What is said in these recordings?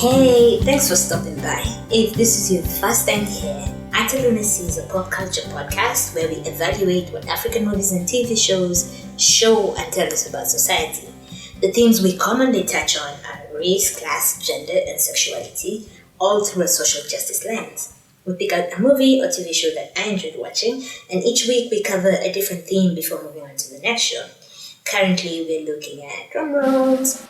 Hey, thanks for stopping by. If this is your first time here, Untitled Chapter is a pop culture podcast where we evaluate what African movies and TV shows show and tell us about society. The themes we commonly touch on are race, class, gender, and sexuality, all through a social justice lens. We pick out a movie or TV show that I enjoyed watching, and each week we cover a different theme before moving on to the next show. Currently, we're looking at drum rolls.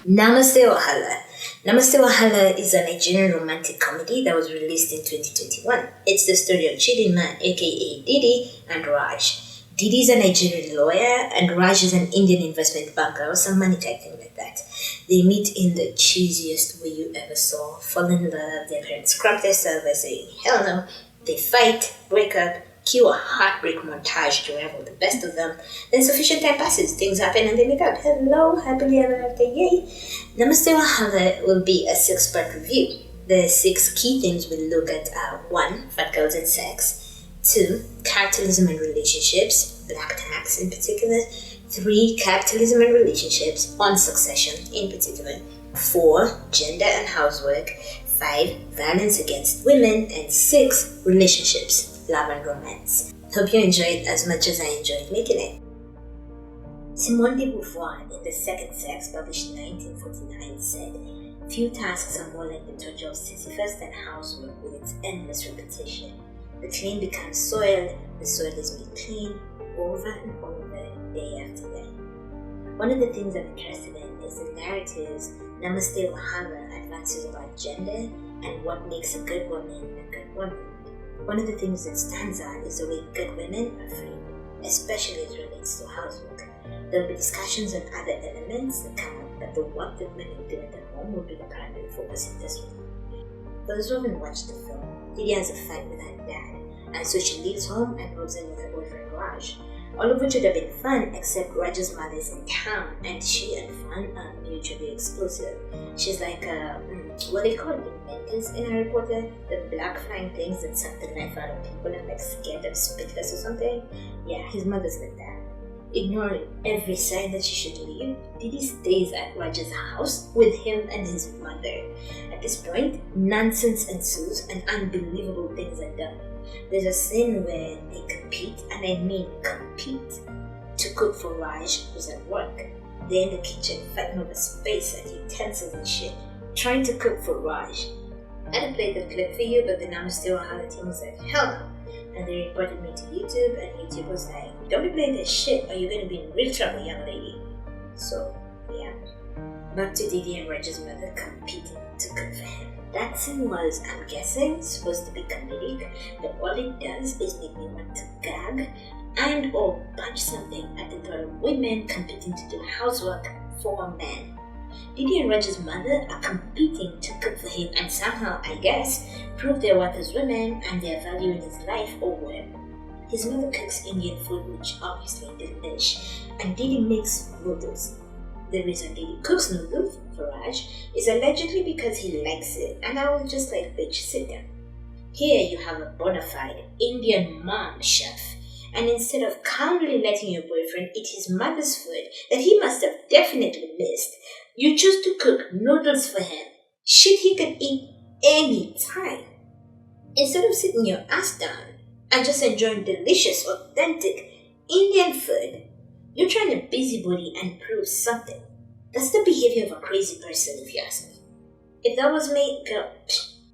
Namaste Wahala. Namaste Wahala is a Nigerian romantic comedy that was released in 2021. It's the story of Chidinma, aka Didi, and Raj. Didi is a Nigerian lawyer, and Raj is an Indian investment banker or some money type thing like that. They meet in the cheesiest way you ever saw, fall in love, their parents crump their stuff by saying hell no, they fight, break up, cue a heartbreak montage to revel the best of them. Then sufficient time passes, things happen and they make out. Hello, happily ever after, yay! Namaste Wahala will be a 6-part review. The 6 key themes we'll look at are 1. Fat girls and sex, 2. Capitalism and relationships, black tax in particular, 3. Capitalism and relationships, on succession in particular, 4. Gender and housework, 5. Violence against women, and 6. Relationships, love and romance. Hope you enjoyed as much as I enjoyed making it. Simone de Beauvoir in The Second Sex, published in 1949, said, "Few tasks are more like the torture of Sisyphus than housework with its endless repetition. The clay becomes soiled, the soil is made clean, over and over, day after day." One of the things I'm interested in is the narratives Namaste Wahala advances about gender and what makes a good woman a good woman. One of the things that stands out is the way good women are framed, especially as it relates to housework. There will be discussions on other elements that come up, but the work that women do at the home will be the primary focus in this one. For those who haven't watched the film, Didi has a fight with her dad, and so she leaves home and moves in with her boyfriend Raj. All of which would have been fun, except Raj's mother is in town, and she and Fun are mutually exclusive. She's like what they call dementors in Harry Potter, the black flying things that suck the life out of people and like scared them spitless or something. Yeah, his mother's like that. Ignoring every sign that she should leave, Didi stays at Raj's house with him and his mother. At this point, nonsense ensues and unbelievable things are done. There's a scene where they compete, and I mean compete, to cook for Raj, who's at work. They're in the kitchen fighting over space and utensils and shit, trying to cook for Raj. I had played the clip for you, but the Namaste Wahala team was like, hell no. And they reported me to YouTube, and YouTube was like, don't be playing this shit or you're going to be in real trouble, young lady. So, yeah. Back to Didi and Raj's mother competing to cook for him. That scene was, I'm guessing, supposed to be comedic, but all it does is make me want to gag and or punch something at the thought of women competing to do housework for a man. Didi and Raj's mother are competing to cook for him and somehow, I guess, prove their worth as women and their value in his life or whatever. His mother cooks Indian food, which obviously delish, and Didi makes noodles. The reason Didi cooks noodles for Raj is allegedly because he likes it, and I was just like, bitch, sit down. Here you have a bona fide Indian mom chef, and instead of calmly letting your boyfriend eat his mother's food that he must have definitely missed, you choose to cook noodles for him. Shit he can eat any time. Instead of sitting your ass down and just enjoying delicious, authentic Indian food, you're trying to busybody and prove something. That's the behavior of a crazy person, if you ask me. If that was me, girl,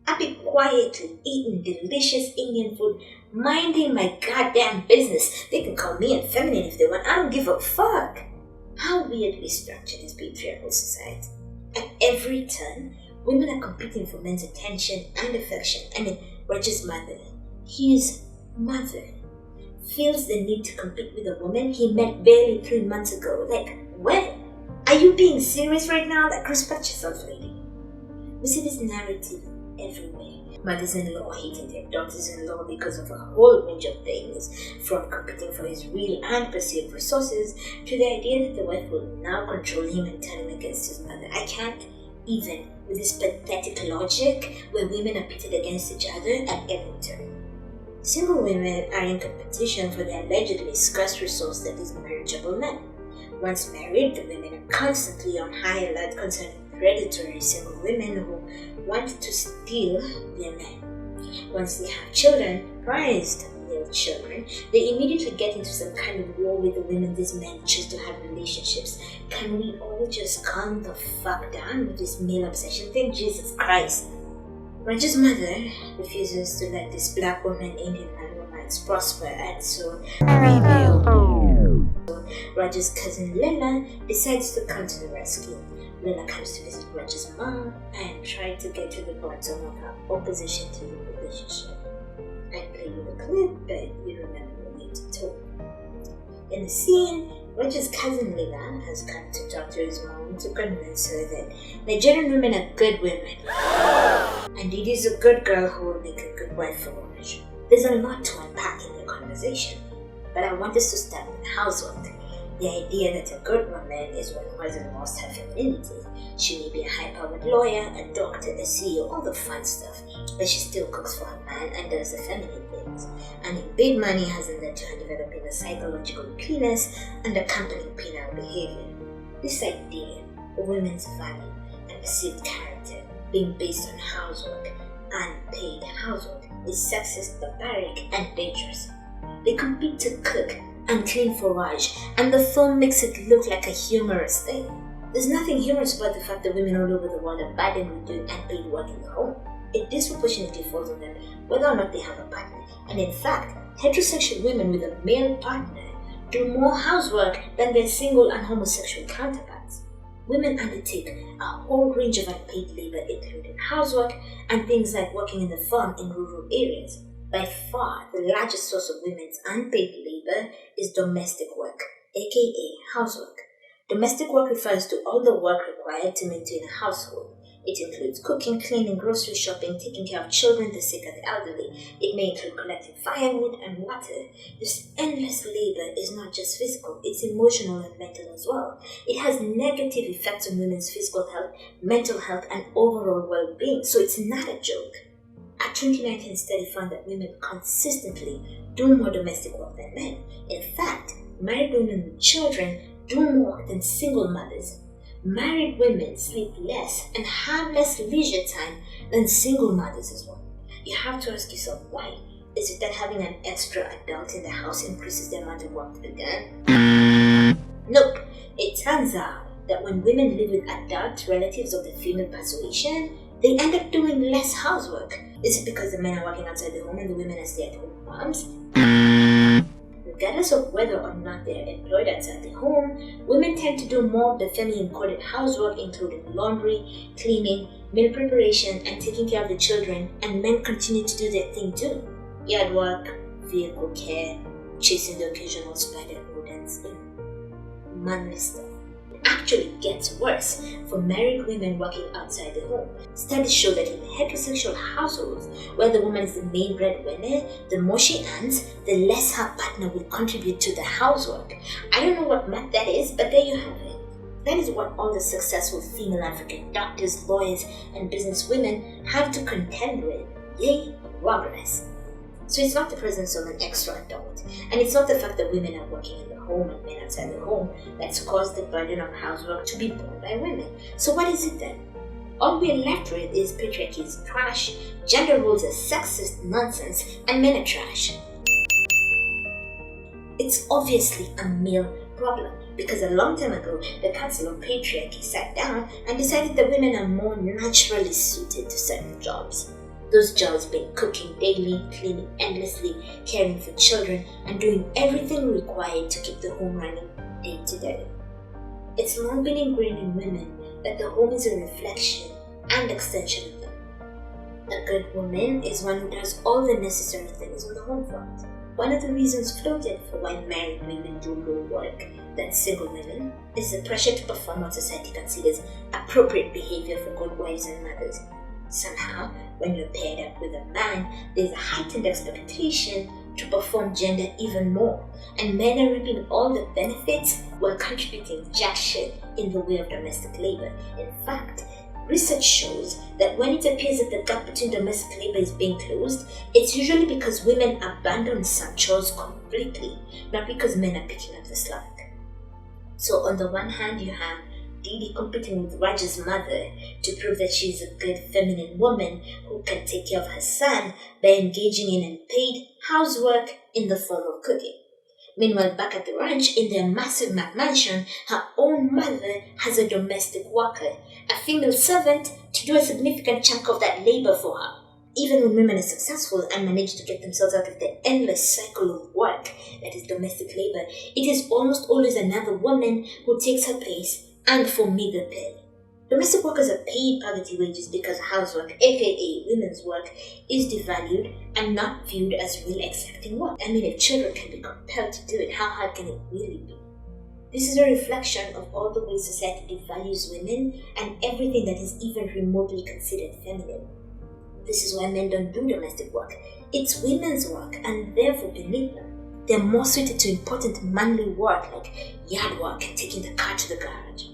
I'd be quietly eating delicious Indian food, minding my goddamn business. They can call me effeminate if they want. I don't give a fuck. How weirdly structured is patriarchal society. At every turn, women are competing for men's attention and affection. I mean, Raj's mother, his mother, feels the need to compete with a woman he met barely 3 months ago. Like, when? Are you being serious right now? Like, respect yourself, lady. We see this narrative everywhere. Mothers-in-law hating their daughters-in-law because of a whole range of things, from competing for his real and perceived resources to the idea that the wife will now control him and turn him against his mother. I can't even with this pathetic logic where women are pitted against each other at every turn. Single women are in competition for the allegedly scarce resource that is marriageable men. Once married, the women are constantly on high alert concerning predatory single women who want to steal their men. Once they have children, prized male children, they immediately get into some kind of war with the women these men choose to have relationships. Can we all just calm the fuck down with this male obsession thing? Jesus Christ. Raja's mother refuses to let this black woman, Indian man romance prosper, and so Raja's cousin Lila decides to come to the rescue. Lila comes to visit Raja's mom and try to get to the bottom of her opposition to the relationship. I play you the clip, but you remember me too. In the scene, Raja's cousin Lila has come to talk to his mom to convince her that Nigerian women are good women. And Didi is a good girl who will make a good wife for Raj. There's a lot to unpack in the conversation, but I want us to start with housework. The idea that a good woman is one who hasn't lost her femininity. She may be a high-powered lawyer, a doctor, a CEO, all the fun stuff, but she still cooks for her man and does the feminine things. And if big money hasn't led to her developing a psychological penis and accompanying penile behavior. This idea of women's value and perceived character being based on housework and paid housework is sexist, barbaric, and dangerous. They compete to cook and clean for Raj, and the film makes it look like a humorous thing. There's nothing humorous about the fact that women all over the world are burdened with doing unpaid work in the home. It disproportionately falls on them whether or not they have a partner, and in fact, heterosexual women with a male partner do more housework than their single and homosexual counterparts. Women undertake a whole range of unpaid labor, including housework and things like working in the farm in rural areas. By far, the largest source of women's unpaid labor is domestic work, aka housework. Domestic work refers to all the work required to maintain a household. It includes cooking, cleaning, grocery shopping, taking care of children, the sick, and the elderly. It may include collecting firewood and water. This endless labor is not just physical, it's emotional and mental as well. It has negative effects on women's physical health, mental health, and overall well-being, so it's not a joke. A 2019 study found that women consistently do more domestic work than men. In fact, married women with children do more work than single mothers. Married women sleep less and have less leisure time than single mothers as well. You have to ask yourself why. Is it that having an extra adult in the house increases the amount of work to be done? Nope. It turns out that when women live with adult relatives of the female persuasion, they end up doing less housework. Is it because the men are working outside the home and the women are stay-at-home moms? Regardless of whether or not they are employed outside the home, women tend to do more of the feminine-coded housework, including laundry, cleaning, meal preparation, and taking care of the children, and men continue to do their thing too. Yard work, vehicle care, chasing the occasional spider rodents, manly stuff. Actually gets worse for married women working outside the home. Studies show that in heterosexual households, where the woman is the main breadwinner, the more she earns, the less her partner will contribute to the housework. I don't know what math that is, but there you have it. That is what all the successful female African doctors, lawyers, and businesswomen have to contend with. Yay, progress. So it's not the presence of an extra adult, and it's not the fact that women are working in the home and men outside the home that's caused the burden of housework to be borne by women. So what is it then? All we're left with is patriarchy is trash, gender roles are sexist nonsense, and men are trash. It's obviously a male problem, because a long time ago, the Council of Patriarchy sat down and decided that women are more naturally suited to certain jobs. Those jobs being cooking daily, cleaning endlessly, caring for children, and doing everything required to keep the home running day to day. It's long been ingrained in women that the home is a reflection and extension of them. A good woman is one who does all the necessary things on the home front. One of the reasons floated for why married women do more work than single women is the pressure to perform what society considers appropriate behavior for good wives and mothers. Somehow, when you're paired up with a man, there's a heightened expectation to perform gender even more, and men are reaping all the benefits while contributing jack shit in the way of domestic labor. In fact, research shows that when it appears that the gap between domestic labor is being closed, it's usually because women abandon some chores completely, not because men are picking up the slack. So on the one hand, you have Didi competing with Raj's mother to prove that she is a good feminine woman who can take care of her son by engaging in unpaid housework in the form of cooking. Meanwhile, back at the ranch in their massive mansion, her own mother has a domestic worker, a female servant, to do a significant chunk of that labor for her. Even when women are successful and manage to get themselves out of the endless cycle of work that is domestic labor, it is almost always another woman who takes her place and for meager pay. Domestic workers are paid poverty wages because housework, aka women's work, is devalued and not viewed as real exacting work. I mean, if children can be compelled to do it, how hard can it really be? This is a reflection of all the ways society devalues women and everything that is even remotely considered feminine. This is why men don't do domestic work. It's women's work and therefore beneath them. They're more suited to important manly work like yard work and taking the car to the garage.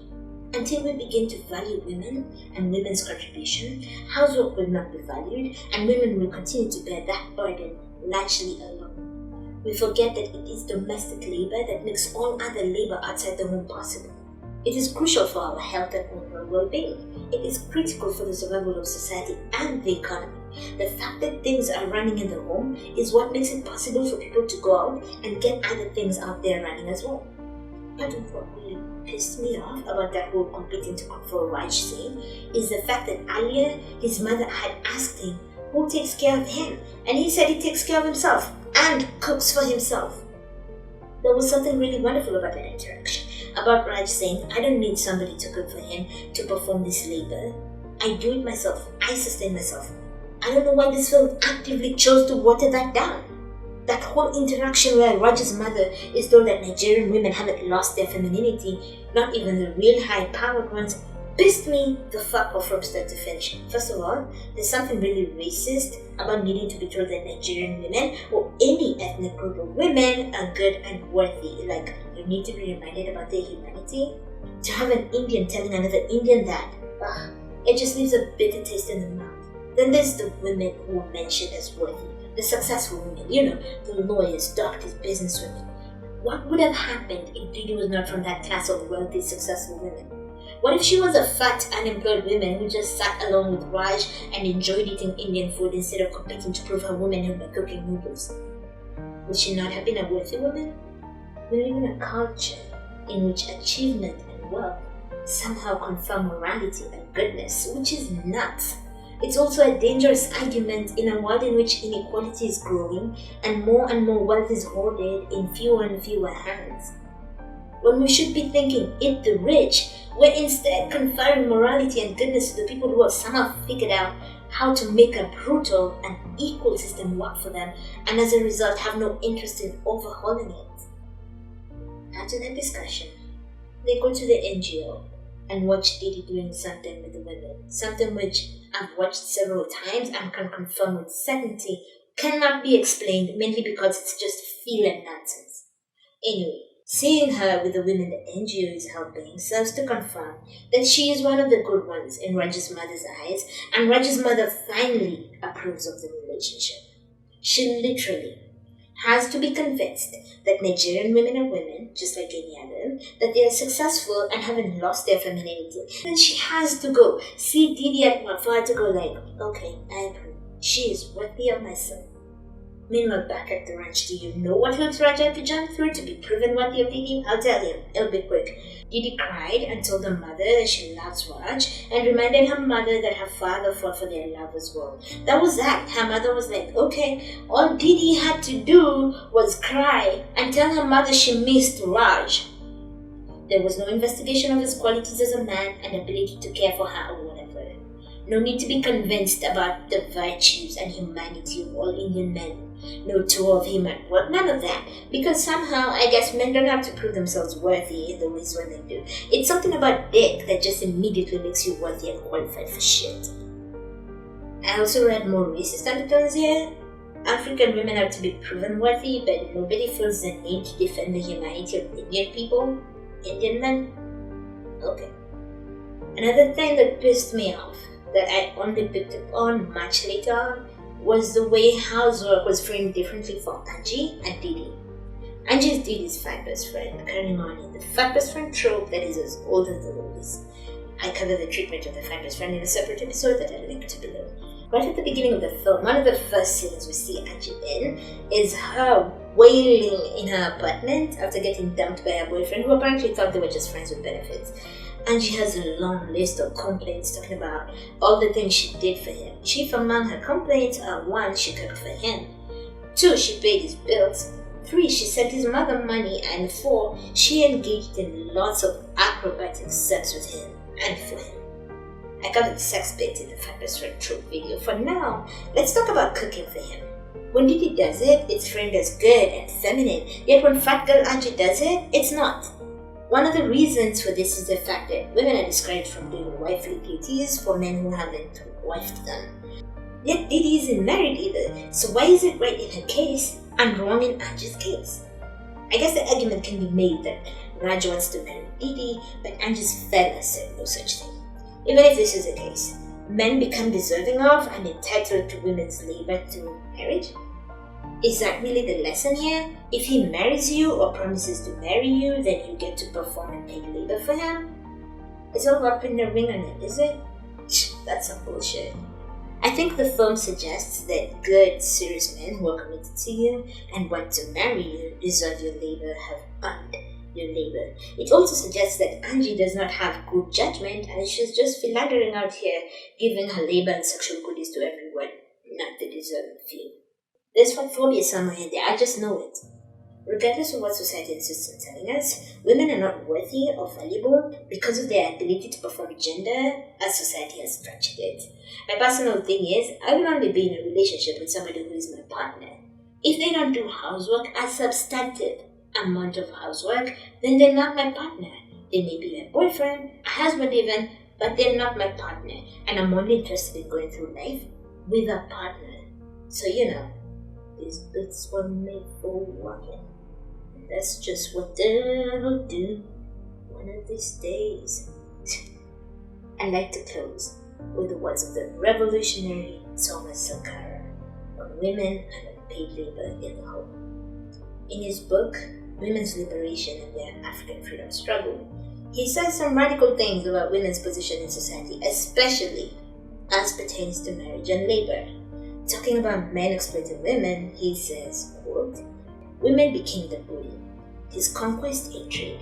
Until we begin to value women and women's contribution, housework will not be valued and women will continue to bear that burden largely alone. We forget that it is domestic labor that makes all other labor outside the home possible. It is crucial for our health and overall well-being. It is critical for the survival of society and the economy. The fact that things are running in the home is what makes it possible for people to go out and get other things out there running as well. Part of what really pissed me off about that whole competing to cook for Raj scene is the fact that earlier his mother had asked him who takes care of him, and he said he takes care of himself and cooks for himself. There was something really wonderful about that interaction, about Raj saying, I don't need somebody to cook for him to perform this labor. I do it myself. I sustain myself. I don't know why this film actively chose to water that down. That whole interaction where Raj's mother is told that Nigerian women haven't lost their femininity, not even the real high-powered ones, pissed me the fuck off from start to finish. First of all, there's something really racist about needing to be told that Nigerian women or any ethnic group of women are good and worthy. Like, you need to be reminded about their humanity. To have an Indian telling another Indian that, it just leaves a bitter taste in the mouth. Then there's the women who are mentioned as worthy. The successful women, the lawyers, doctors, businesswomen. What would have happened if Didi was not from that class of wealthy, successful women? What if she was a fat, unemployed woman who just sat alone with Raj and enjoyed eating Indian food instead of competing to prove her womanhood by cooking noodles? Would she not have been a worthy woman? We live in a culture in which achievement and wealth somehow confer morality and goodness, which is nuts. It's also a dangerous argument in a world in which inequality is growing and more wealth is hoarded in fewer and fewer hands. When we should be thinking, eat the rich, we're instead conferring morality and goodness to the people who have somehow figured out how to make a brutal and equal system work for them, and as a result have no interest in overhauling it. After that discussion, they go to the NGO and watch Didi doing something with the women, something which I've watched several times and can confirm with certainty cannot be explained, mainly because it's just feel and nonsense. Anyway, seeing her with the women the NGO is helping serves to confirm that she is one of the good ones in Raj's mother's eyes, and Raj's mother finally approves of the relationship. She literally has to be convinced that Nigerian women are women, just like any other, that they are successful and haven't lost their femininity. Then she has to go see Didi at work for her to go like, okay, I approve. She is worthy of my son. Meanwhile, back at the ranch, do you know what hoops Raj had to jump through to be proven worthy of Didi? I'll tell you, it'll be quick. Didi cried and told her mother that she loves Raj and reminded her mother that her father fought for their love as well. That was that. Her mother was like, okay, all Didi had to do was cry and tell her mother she missed Raj. There was no investigation of his qualities as a man and ability to care for her or whatever. No need to be convinced about the virtues and humanity of all Indian men. No tour of him at work, none of that. Because somehow, I guess men don't have to prove themselves worthy in the ways when they do. It's something about dick that just immediately makes you worthy and qualified for shit. I also read more racist undertones here. African women have to be proven worthy, but nobody feels the need to defend the humanity of Indian people. Indian men? Okay. Another thing that pissed me off, that I only picked up on much later on, was the way housework was framed differently for Angie and Didi. Angie is Didi's fat best friend, carrying on in the fat best friend trope that is as old as the world is. I cover the treatment of the fat best friend in a separate episode that I linked below. Right at the beginning of the film, one of the first scenes we see Angie in is her wailing in her apartment after getting dumped by her boyfriend, who apparently thought they were just friends with benefits. Angie has a long list of complaints talking about all the things she did for him. Chief among her complaints are 1, she cooked for him, 2, she paid his bills, 3, she sent his mother money, and 4, she engaged in lots of acrobatic sex with him and for him. I covered the sex bit in the Fat Best Friend Trope video. For now, let's talk about cooking for him. When Didi does it, it's framed as good and feminine, yet when fat girl Angie does it, it's not. One of the reasons for this is the fact that women are discouraged from doing wifely duties for men who haven't wifed them. Yet Didi isn't married either, so why is it right in her case and wrong in Angie's case? I guess the argument can be made that Raj wants to marry Didi, but Angie's fairness said no such thing. Even if this is the case, men become deserving of and entitled to women's labor through marriage? Is that really the lesson here? If he marries you or promises to marry you, then you get to perform and pay labor for him? It's all about putting a ring on it, is it? That's some bullshit. I think the film suggests that good, serious men who are committed to you and want to marry you deserve your labor, have earned your labor. It also suggests that Angie does not have good judgment and she's just philandering out here, giving her labor and sexual goodies to everyone, not the deserving few. There's phobia somewhere in there, I just know it. Regardless of what society insists on telling us, women are not worthy or valuable because of their ability to perform gender as society has structured it. My personal thing is, I will only be in a relationship with somebody who is my partner. If they don't do housework, a substantive amount of housework, then they're not my partner. They may be my boyfriend, a husband even, but they're not my partner, and I'm only interested in going through life with a partner. So these bits were made for walking. And that's just what they'll do one of these days. I like to close with the words of the revolutionary Thomas Sankara on women and unpaid labor in the home. In his book, Women's Liberation and Their African Freedom Struggle, he says some radical things about women's position in society, especially as pertains to marriage and labor. Talking about men exploiting women, he says, quote, "Women became the bully, his conquest in trade.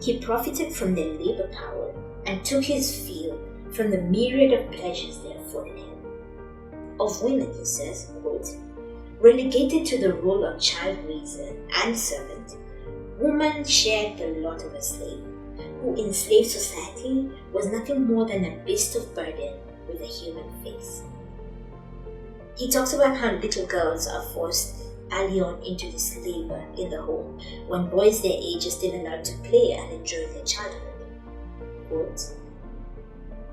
He profited from their labor power and took his fill from the myriad of pleasures they afforded him. Of women," he says, quote, "relegated to the role of child raiser and servant, woman shared the lot of a slave, who in slave society was nothing more than a beast of burden with a human face." He talks about how little girls are forced early on into this labor in the home, when boys their age are still allowed to play and enjoy their childhood. Quote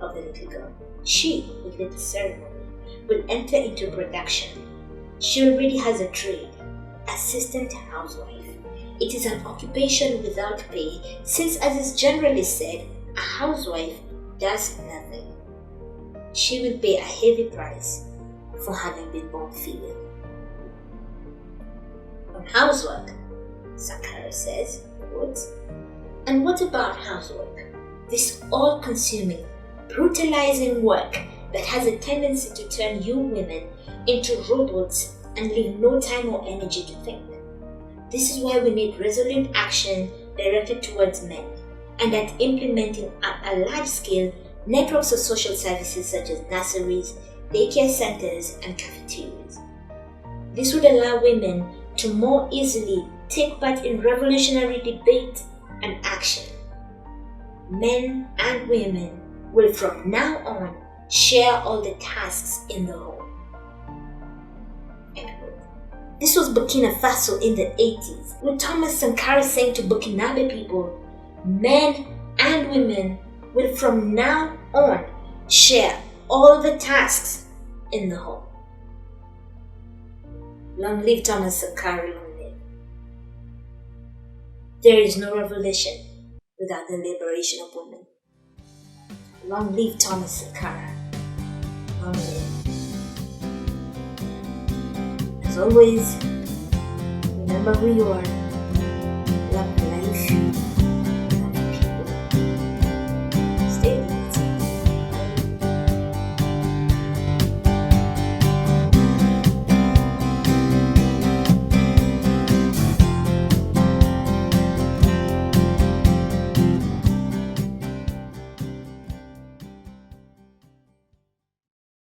of the little girl, "She, with little ceremony, will enter into production. She already has a trade, assistant housewife. It is an occupation without pay, since, as is generally said, a housewife does nothing. She will pay a heavy price for having been born female." On housework, Sankara says, quote, "And what about housework? This all-consuming, brutalizing work that has a tendency to turn you women into robots and leave no time or energy to think. This is why we need resolute action directed towards men, and at implementing at a large scale networks of social services such as nurseries, daycare centers, and cafeterias. This would allow women to more easily take part in revolutionary debate and action. Men and women will from now on share all the tasks in the home." End quote. This was Burkina Faso in the 80s, with Thomas Sankara saying to Burkinabe people, men and women will from now on share all the tasks in the home. Long live Thomas Sankara, long live. There is no revolution without the liberation of women. Long live Thomas Sankara, long live. As always, remember who you are.